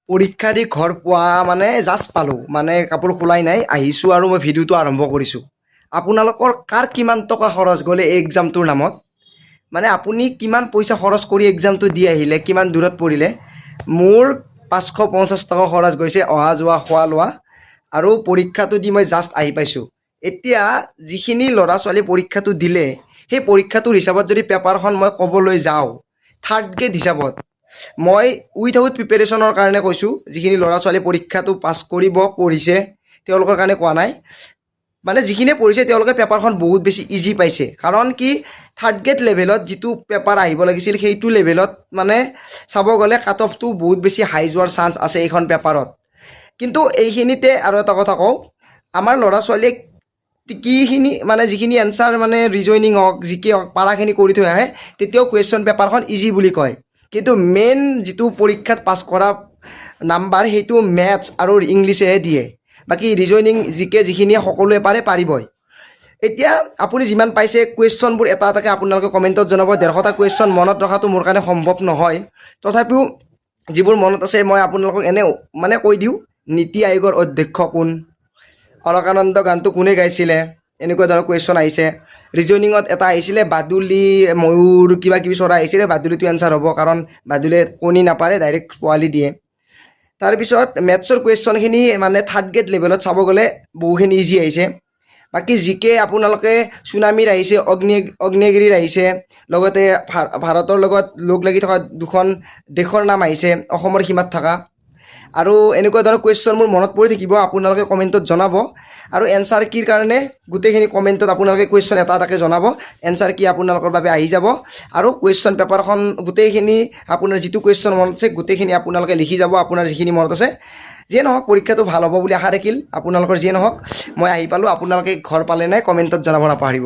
পৰীক্ষা দি ঘৰ পোৱা মানে জাষ্ট পালোঁ মানে কাপোৰ খোলাই নাই আহিছোঁ আৰু মই ভিডিঅ'টো আৰম্ভ কৰিছোঁ। আপোনালোকৰ কাৰ কিমান টকা খৰচ গ'লে এই এক্সামটোৰ নামত মানে আপুনি কিমান পইচা খৰচ কৰি এক্সামটো দি আহিলে কিমান দূৰত পৰিলে। মোৰ 550 টকা খৰচ গৈছে অহা যোৱা খোৱা লোৱা আৰু পৰীক্ষাটো দি মই জাষ্ট আহি পাইছোঁ। এতিয়া যিখিনি ল'ৰা ছোৱালী পৰীক্ষাটো দিলে সেই পৰীক্ষাটোৰ হিচাপত যদি পেপাৰখন মই ক'বলৈ যাওঁ থাৰ্ড গ্ৰেড হিচাপত মই উইথাউট প্ৰিপেৰেশ্যনৰ কাৰণে কৈছোঁ, যিখিনি ল'ৰা ছোৱালী পৰীক্ষাটো পাছ কৰিব পঢ়িছে তেওঁলোকৰ কাৰণে কোৱা নাই। মানে যিখিনিয়ে পঢ়িছে তেওঁলোকে পেপাৰখন বহুত বেছি ইজি পাইছে, কাৰণ কি থাৰ্ড গ্ৰেড লেভেলত যিটো পেপাৰ আহিব লাগিছিল সেইটো লেভেলত মানে চাব গ'লে কাট অফটো বহুত বেছি হাই যোৱাৰ চান্স আছে এইখন পেপাৰত। কিন্তু এইখিনিতে আৰু এটা কথা কওঁ, আমাৰ ল'ৰা ছোৱালীয়ে কিখিনি মানে যিখিনি এনচাৰ মানে ৰিজনিং হওক জিকে হওক পাৰাখিনি কৰি থৈ আহে তেতিয়াও কুৱেশ্যন পেপাৰখন ইজি বুলি কয়, কিন্তু মেইন যিটো পৰীক্ষাত পাছ কৰা নাম্বাৰ সেইটো মেথছ আৰু ইংলিছেহে দিয়ে। বাকী ৰিজনিং জিকে যিখিনিয়ে সকলোৱে পাৰে পাৰিবই। এতিয়া আপুনি যিমান পাইছে কুৱেশ্যনবোৰ এটা এটাকৈ আপোনালোকে কমেণ্টত জনাব। 150টা কুৱেশ্যন মনত ৰখাটো মোৰ কাৰণে সম্ভৱ নহয়, তথাপিও যিবোৰ মনত আছে মই আপোনালোকক এনে মানে কৈ দিওঁ। নীতি আয়োগৰ অধ্যক্ষ কোন, অলকানন্দ গানটো কোনে গাইছিলে, এনেকুৱা ধৰণৰ কুৱেশ্যন আহিছে। ৰিজনিঙত এটা আহিছিলে বাদুলি ময়ূৰ কিবা কিবি চৰাই আহিছিলে, বাদুলিটো এনচাৰ হ'ব কাৰণ বাদুলিয়ে কণী নাপাৰে ডাইৰেক্ট পোৱালি দিয়ে। তাৰপিছত মেথছৰ কুৱেশ্যনখিনি মানে থাৰ্ড গ্ৰেড লেভেলত চাব গ'লে বহুখিনি ইজি আহিছে। বাকী জিকে আপোনালোকে চুনামীৰ আহিছে, অগ্নেয়গিৰিৰ আহিছে, লগতে ভাৰতৰ লগত লগ লাগি থকা দুখন দেশৰ নাম আহিছে অসমৰ সীমাত থকা। আৰু এনেকুৱা ধৰণৰ কুৱেশ্যন মোৰ মনত পৰি থাকিব, আপোনালোকে কমেণ্টত জনাব। আৰু এনচাৰ কিৰ কাৰণে গোটেইখিনি কমেণ্টত আপোনালোকে কুৱেশ্যন এটা এটাকৈ জনাব, এনচাৰ কি আপোনালোকৰ বাবে আহি যাব। আৰু কুৱেশ্যন পেপাৰখন গোটেইখিনি আপোনাৰ যিটো কুৱেশ্যন মনত আছে গোটেইখিনি আপোনালোকে লিখি যাব, আপোনাৰ যিখিনি মনত আছে। যিয়ে নহওক পৰীক্ষাটো ভাল হ'ব বুলি আশা থাকিল। আপোনালোকৰ যিয়ে নহওক মই আহি পালোঁ, আপোনালোকে ঘৰ পালে নাই কমেণ্টত জনাব নাপাহৰিব।